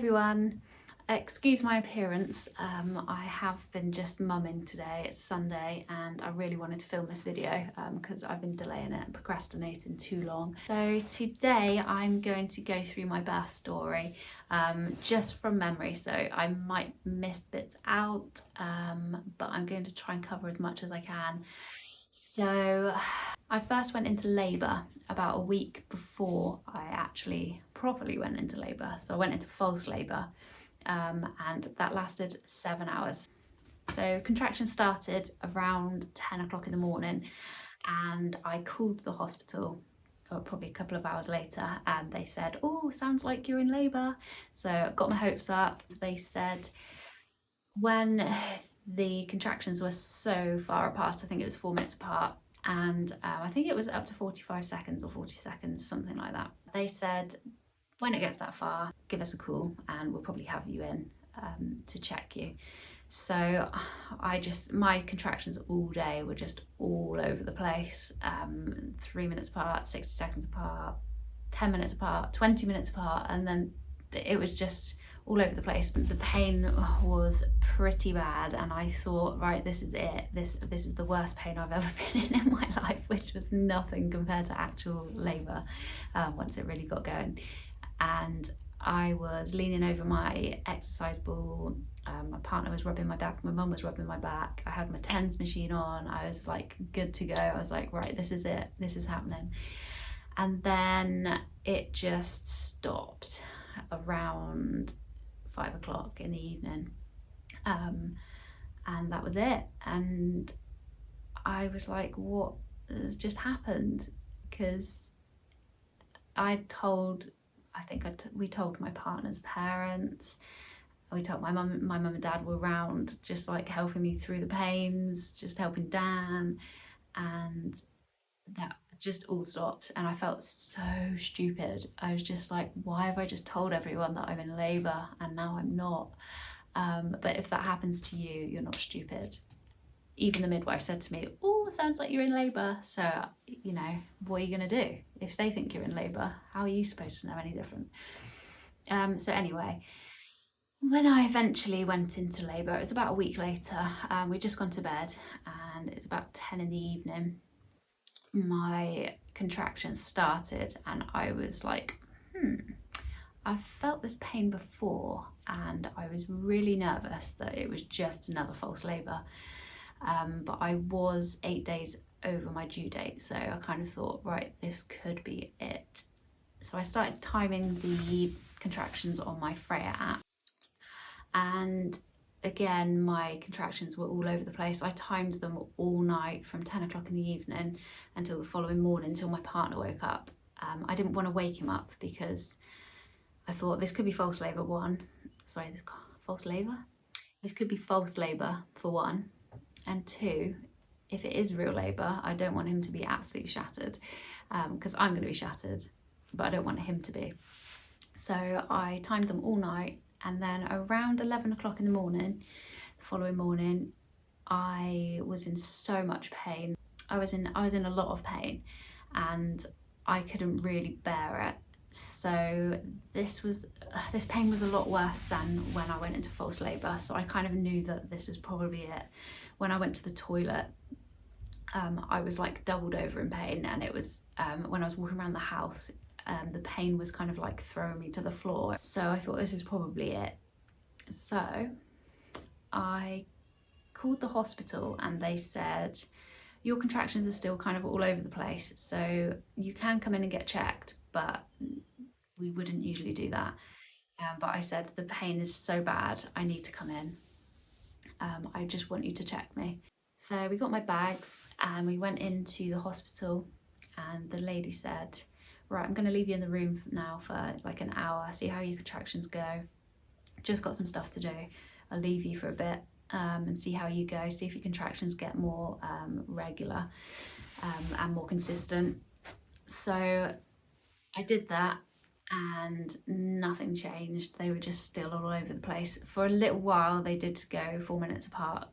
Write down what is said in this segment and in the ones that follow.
everyone. Excuse my appearance. I have been just mumming today. It's Sunday and I really wanted to film this video because I've been delaying it and procrastinating too long. So today I'm going to go through my birth story just from memory. So I might miss bits out, but I'm going to try and cover as much as I can. So I first went into labour about a week before I actually properly went into labour. So I went into false labour and that lasted 7 hours. So contractions started around 10 o'clock in the morning and I called the hospital probably a couple of hours later and they said, "Oh, sounds like you're in labour." So I got my hopes up. They said when the contractions were so far apart, I think it was 4 minutes apart, and I think it was up to 45 seconds or 40 seconds, something like that. They said, when it gets that far, give us a call and we'll probably have you in to check you. So my contractions all day were just all over the place, 3 minutes apart, 60 seconds apart, 10 minutes apart, 20 minutes apart, and then it was just all over the place. The pain was pretty bad and I thought, right, this is it. This is the worst pain I've ever been in my life, which was nothing compared to actual labour once it really got going. And I was leaning over my exercise ball, my partner was rubbing my back, my mum was rubbing my back, I had my TENS machine on, I was like good to go. I was like, right, this is it, this is happening. And then it just stopped around 5 o'clock in the evening, and that was it. And I was like, what has just happened? Because we told my partner's parents, we told my mum and dad were around, just like helping me through the pains, just helping Dan, and that just all stopped. And I felt so stupid. I was just like, why have I just told everyone that I'm in labour and now I'm not? But if that happens to you, you're not stupid. Even the midwife said to me, "Oh, it sounds like you're in labour." So, you know, what are you going to do? If they think you're in labour, how are you supposed to know any different? So anyway, when I eventually went into labour, it was about a week later. We'd just gone to bed and it's about 10 in the evening. My contractions started and I was like, I've felt this pain before, and I was really nervous that it was just another false labour. But I was 8 days over my due date, so I kind of thought, right, this could be it. So I started timing the contractions on my Freya app, and again, my contractions were all over the place. I timed them all night from 10 o'clock in the evening until the following morning, until my partner woke up. I didn't want to wake him up because I thought this could be false labour false labour? This could be false labour for one, and two, if it is real labour, I don't want him to be absolutely shattered, because I'm going to be shattered, but I don't want him to be. So I timed them all night, and then around 11 o'clock in the morning, the following morning, I was in so much pain. I was in a lot of pain and I couldn't really bear it. So this pain was a lot worse than when I went into false labour. So I kind of knew that this was probably it. When I went to the toilet, I was like doubled over in pain, and it was when I was walking around the house, the pain was kind of like throwing me to the floor. So I thought, this is probably it. So I called the hospital and they said, your contractions are still kind of all over the place, so you can come in and get checked, but we wouldn't usually do that. But I said, the pain is so bad, I need to come in. I just want you to check me. So we got my bags and we went into the hospital, and the lady said, right, I'm going to leave you in the room now for like an hour, see how your contractions go. Just got some stuff to do. I'll leave you for a bit and see how you go, see if your contractions get more regular and more consistent. So I did that and nothing changed. They were just still all over the place. For a little while they did go 4 minutes apart,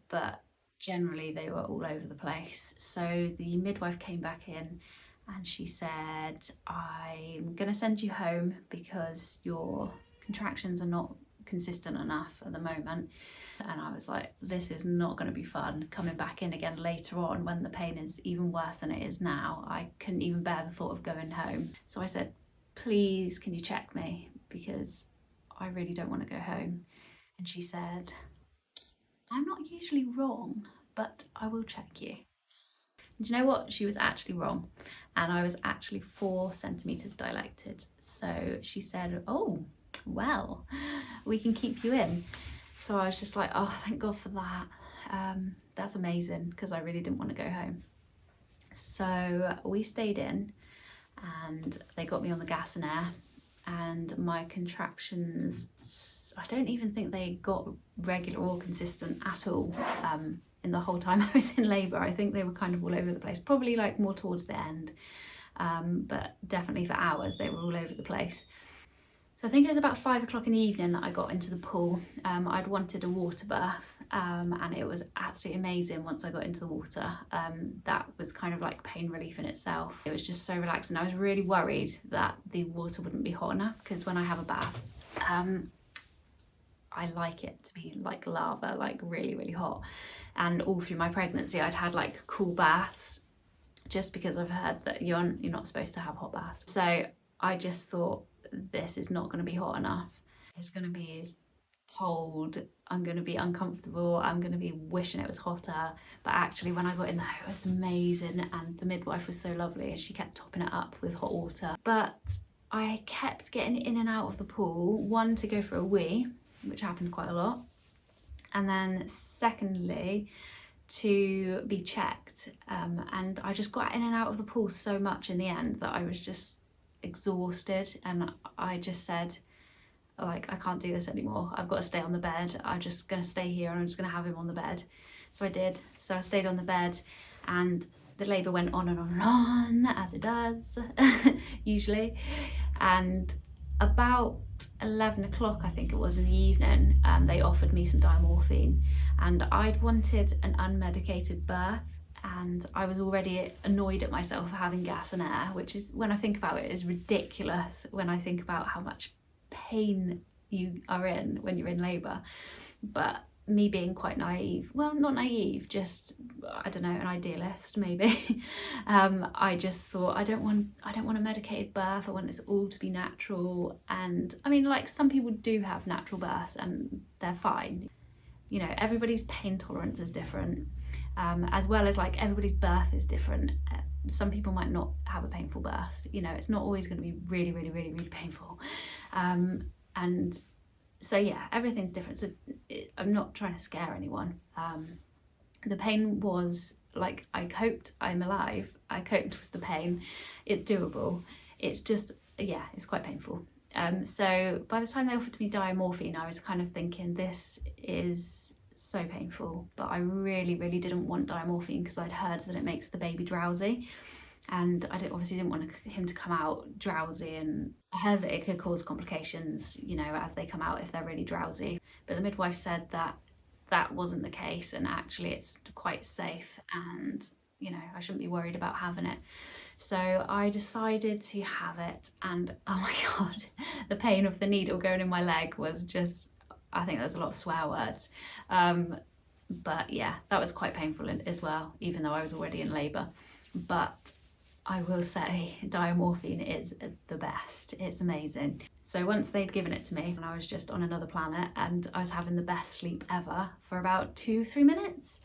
but generally they were all over the place. So the midwife came back in and she said, I'm gonna send you home because your contractions are not consistent enough at the moment. And I was like, this is not going to be fun coming back in again later on when the pain is even worse than it is now. I couldn't even bear the thought of going home. So I said, please, can you check me? Because I really don't want to go home. And she said, I'm not usually wrong, but I will check you. And do you know what? She was actually wrong. And I was actually 4 centimetres dilated. So she said, oh, well, we can keep you in. So I was just like, oh, thank God for that. That's amazing, because I really didn't want to go home. So we stayed in and they got me on the gas and air, and my contractions, I don't even think they got regular or consistent at all in the whole time I was in labour. I think they were kind of all over the place, probably like more towards the end, but definitely for hours they were all over the place. So I think it was about 5 o'clock in the evening that I got into the pool. I'd wanted a water bath, and it was absolutely amazing once I got into the water. That was kind of like pain relief in itself. It was just so relaxing. I was really worried that the water wouldn't be hot enough, because when I have a bath, I like it to be like lava, like really, really hot. And all through my pregnancy, I'd had like cool baths, just because I've heard that you're not supposed to have hot baths. So I just thought, this is not going to be hot enough. It's going to be cold. I'm going to be uncomfortable. I'm going to be wishing it was hotter. But actually, when I got in there, it was amazing. And the midwife was so lovely, and she kept topping it up with hot water. But I kept getting in and out of the pool. One, to go for a wee, which happened quite a lot. And then secondly, to be checked. And I just got in and out of the pool so much in the end that I was just exhausted, and I just said, like, I can't do this anymore. I've got to stay on the bed. I'm just going to stay here and I'm just going to have him on the bed. So I did. So I stayed on the bed, and the labour went on and on and on, as it does usually. And about 11 o'clock, I think it was, in the evening, they offered me some diamorphine, and I'd wanted an unmedicated birth. And I was already annoyed at myself for having gas and air, which is, when I think about it, is ridiculous when I think about how much pain you are in when you're in labour. But me being quite naive, well, not naive, just, I don't know, an idealist maybe. I just thought, I don't want a medicated birth. I want this all to be natural. And I mean, like, some people do have natural births and they're fine. You know, everybody's pain tolerance is different. As well as, like, everybody's birth is different. Some people might not have a painful birth. You know, it's not always going to be really, really, really, really painful. And so yeah, everything's different. So I'm not trying to scare anyone. The pain was like, I coped. I'm alive. I coped with the pain. It's doable. It's just, yeah, it's quite painful. So by the time they offered me diamorphine, I was kind of thinking, this is so painful, but I really, really didn't want diamorphine, because I'd heard that it makes the baby drowsy, and I obviously didn't want him to come out drowsy, and I heard that it could cause complications, you know, as they come out if they're really drowsy. But the midwife said that that wasn't the case, and actually it's quite safe, and, you know, I shouldn't be worried about having it. So I decided to have it, and oh my God, the pain of the needle going in my leg was just, I think there was a lot of swear words. But yeah, that was quite painful as well, even though I was already in labour. But I will say, diamorphine is the best. It's amazing. So once they'd given it to me, and I was just on another planet, and I was having the best sleep ever for about 2-3 minutes.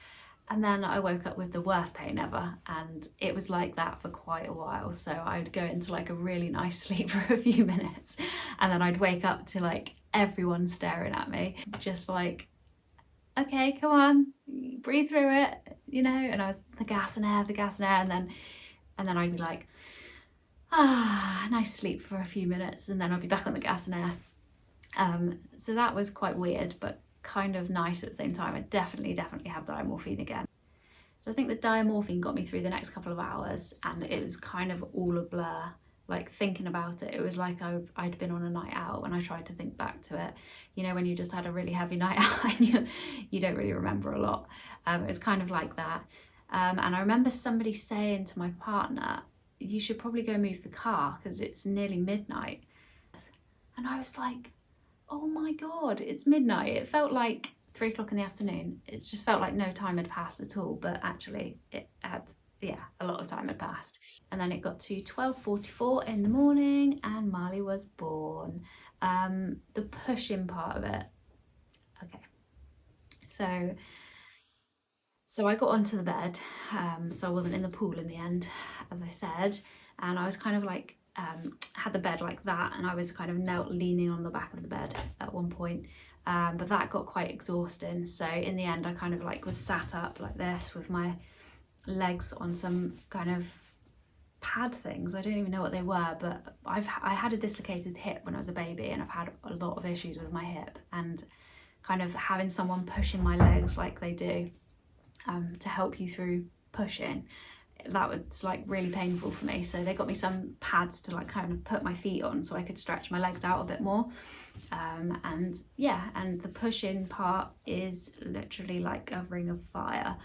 And then I woke up with the worst pain ever, and it was like that for quite a while. So I'd go into like a really nice sleep for a few minutes, and then I'd wake up to like everyone staring at me, just like, okay, come on, breathe through it, you know. And I was the gas and air, and then I'd be like, nice sleep for a few minutes, and then I'd be back on the gas and air. So that was quite weird, but kind of nice at the same time. I definitely have diamorphine again. So I think the diamorphine got me through the next couple of hours, and it was kind of all a blur. Like, thinking about it, it was like I'd been on a night out when I tried to think back to it. You know, when you just had a really heavy night out and you don't really remember a lot. It was kind of like that. And I remember somebody saying to my partner, you should probably go move the car because it's nearly midnight. And I was like, oh my God, it's midnight. It felt like 3 o'clock in the afternoon. It just felt like no time had passed at all, but actually it had, yeah, a lot of time had passed. And then it got to 12:44 in the morning and Marley was born. The pushing part of it. Okay. So I got onto the bed, so I wasn't in the pool in the end, as I said, and I was kind of like, had the bed like that, and I was kind of knelt leaning on the back of the bed at one point, but that got quite exhausting. So in the end, I kind of like was sat up like this with my legs on some kind of pad things. I don't even know what they were, but I had a dislocated hip when I was a baby, and I've had a lot of issues with my hip, and kind of having someone pushing my legs like they do to help you through pushing, that was like really painful for me. So they got me some pads to like kind of put my feet on so I could stretch my legs out a bit more. And yeah, and the pushing part is literally like a ring of fire.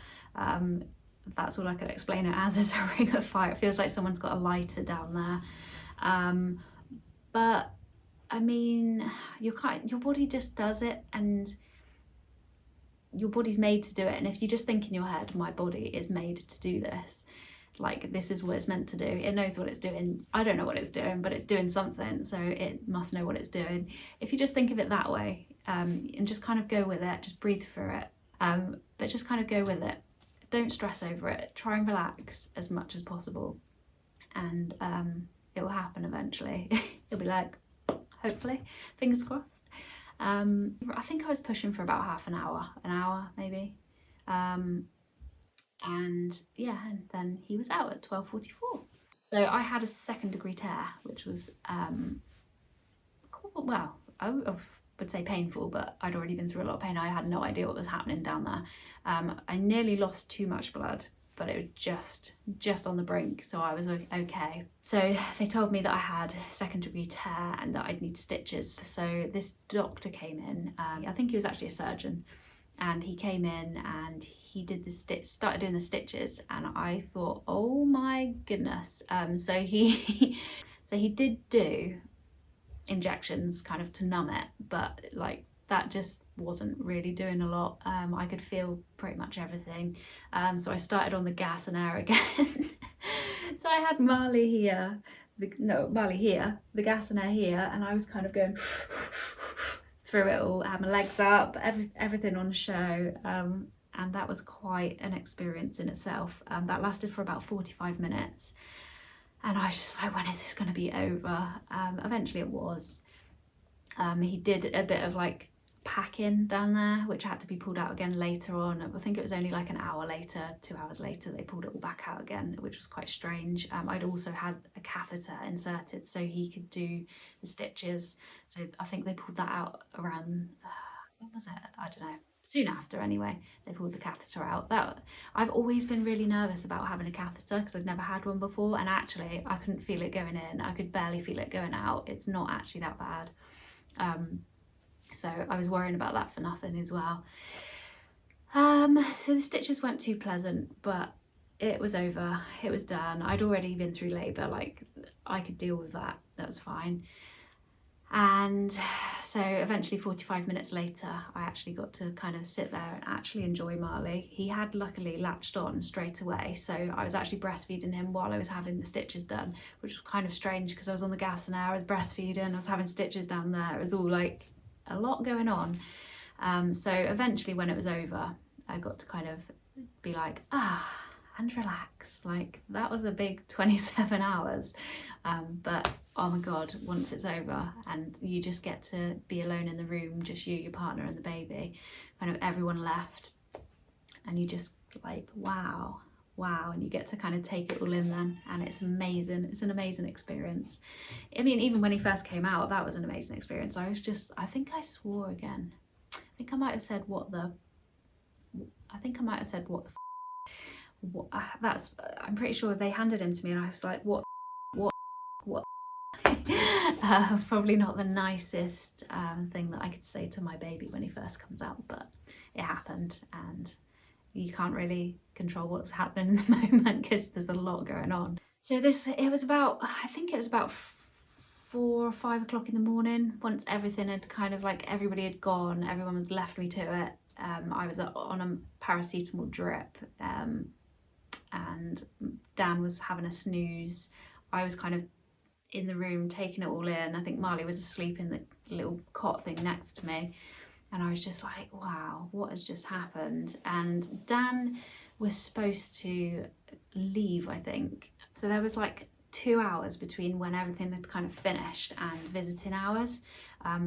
That's all I could explain it as, is a ring of fire. It feels like someone's got a lighter down there. But I mean, your body just does it, and your body's made to do it. And if you just think in your head, my body is made to do this, like this is what it's meant to do, it knows what it's doing. I don't know what it's doing, but it's doing something, so it must know what it's doing. If you just think of it that way, and just kind of go with it, just breathe through it, but just kind of go with it. Don't stress over it. Try and relax as much as possible, and it will happen eventually. You'll be like, hopefully, fingers crossed. I think I was pushing for about half an hour maybe, and yeah, and then he was out at 12:44. So I had a 2nd degree tear, which was well, I would say painful, but I'd already been through a lot of pain. I had no idea what was happening down there. I nearly lost too much blood, but it was just on the brink, so I was okay. So they told me that I had 2nd degree tear and that I'd need stitches. So this doctor came in, I think he was actually a surgeon, and he came in and he did started doing the stitches, and I thought, oh my goodness. So he did do injections kind of to numb it, but like that just wasn't really doing a lot. I could feel pretty much everything. So I started on the gas and air again. So I had Marley here, the gas and air here, and I was kind of going through it all. I had my legs up, everything on show, and that was quite an experience in itself. That lasted for about 45 minutes. And I was just like, when is this going to be over? Eventually it was. He did a bit of like packing down there, which had to be pulled out again later on. I think it was only like an hour later, 2 hours later, they pulled it all back out again, which was quite strange. I'd also had a catheter inserted so he could do the stitches. So I think they pulled that out around, when was it? I don't know. Soon after anyway, they pulled the catheter out. I've always been really nervous about having a catheter because I've never had one before, and actually I couldn't feel it going in. I could barely feel it going out. It's not actually that bad. So I was worrying about that for nothing as well. So the stitches weren't too pleasant, but it was over, it was done. I'd already been through labour, like I could deal with that, that was fine. And so eventually 45 minutes later, I actually got to kind of sit there and actually enjoy Marley. He had luckily latched on straight away. So I was actually breastfeeding him while I was having the stitches done, which was kind of strange because I was on the gas and air, I was breastfeeding, I was having stitches down there. It was all like a lot going on. So eventually when it was over, I got to kind of be like, and relax. Like that was a big 27 hours. But oh my God, once it's over and you just get to be alone in the room, just you, your partner and the baby, kind of everyone left, and you just like, wow, and you get to kind of take it all in then, and it's amazing. It's an amazing experience. I mean, even when he first came out, that was an amazing experience. I think I swore again. I think I might have said I'm pretty sure they handed him to me and I was like, what? Probably not the nicest thing that I could say to my baby when he first comes out, but it happened, and you can't really control what's happening in the moment because there's a lot going on. So it was about, I think it was about 4 or 5 o'clock in the morning, once everything had kind of like, everybody had gone, everyone was left me to it. I was on a paracetamol drip, and Dan was having a snooze. I was kind of in the room taking it all in. I think Marley was asleep in the little cot thing next to me. And I was just like, wow, what has just happened? And Dan was supposed to leave, I think. So there was like 2 hours between when everything had kind of finished and visiting hours,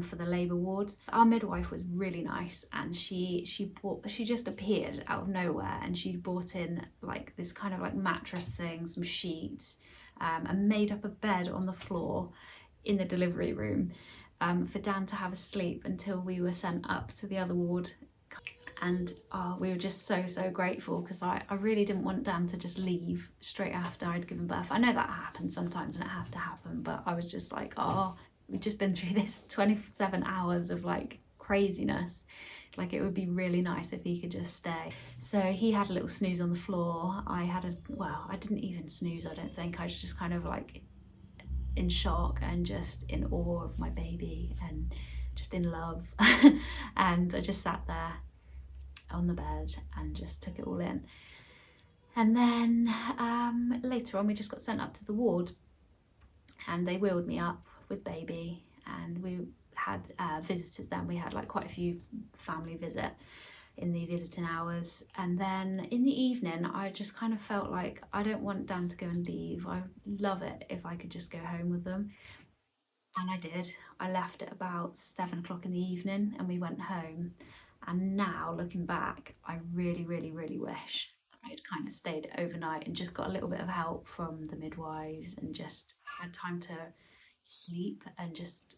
for the labour ward. Our midwife was really nice, and she just appeared out of nowhere, and she brought in like this kind of like mattress thing, some sheets, and made up a bed on the floor in the delivery room, for Dan to have a sleep until we were sent up to the other ward. And we were just so grateful, because I really didn't want Dan to just leave straight after I'd given birth. I know that happens sometimes and it has to happen, but I was just like, oh, we've just been through this 27 hours of like craziness. Like, it would be really nice if he could just stay. So he had a little snooze on the floor. I didn't even snooze, I don't think. I was just kind of like in shock and just in awe of my baby and just in love. And I just sat there on the bed and just took it all in. And then later on we just got sent up to the ward, and they wheeled me up with baby, and we had visitors then. We had like quite a few family visit in the visiting hours. And then in the evening I just kind of felt like, I don't want Dan to go and leave. I love it if I could just go home with them. And I did. I left at about 7 o'clock in the evening and we went home. And now looking back, I really wish I'd kind of stayed overnight and just got a little bit of help from the midwives and just had time to sleep and just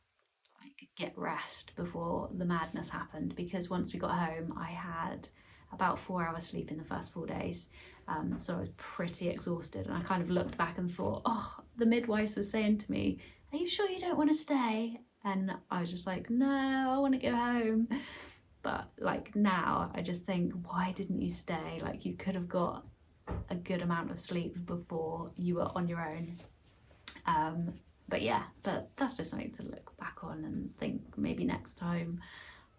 like get rest before the madness happened. Because once we got home, I had about 4 hours sleep in the first 4 days. So I was pretty exhausted, and I kind of looked back and thought, oh, the midwives were saying to me, are you sure you don't want to stay? And I was just like, no, I want to go home. But like now I just think, why didn't you stay? Like, you could have got a good amount of sleep before you were on your own. But yeah, but that's just something to look back on and think, maybe next time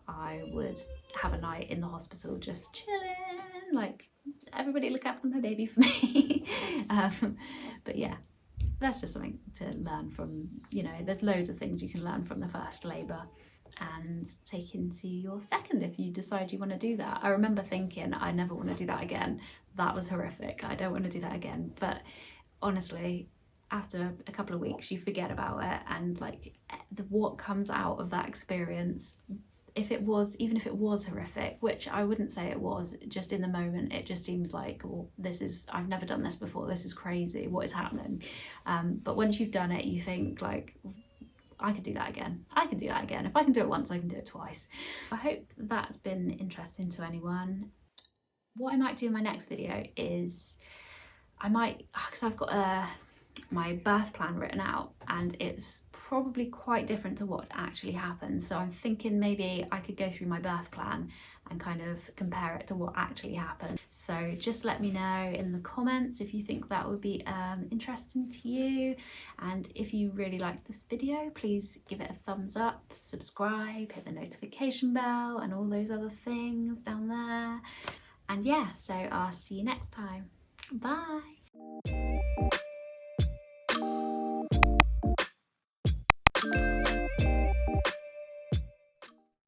I would have a night in the hospital just chilling, like, everybody look after my baby for me. But yeah, that's just something to learn from. There's loads of things you can learn from the first labour and take into your second if you decide you want to do that. I remember thinking, I never want to do that again. That was horrific. I don't want to do that again. But honestly, after a couple of weeks, you forget about it, and like what comes out of that experience, even if it was horrific, which I wouldn't say it was, just in the moment it just seems like, well, I've never done this before, this is crazy, what is happening? But once you've done it, you think like, I could do that again. I can do that again. If I can do it once, I can do it twice. I hope that's been interesting to anyone. What I might do in my next video is, because I've got my birth plan written out, and it's probably quite different to what actually happened. So I'm thinking maybe I could go through my birth plan and kind of compare it to what actually happened. So just let me know in the comments if you think that would be interesting to you. And if you really liked this video, please give it a thumbs up, subscribe, hit the notification bell and all those other things down there. And yeah, so I'll see you next time. Bye.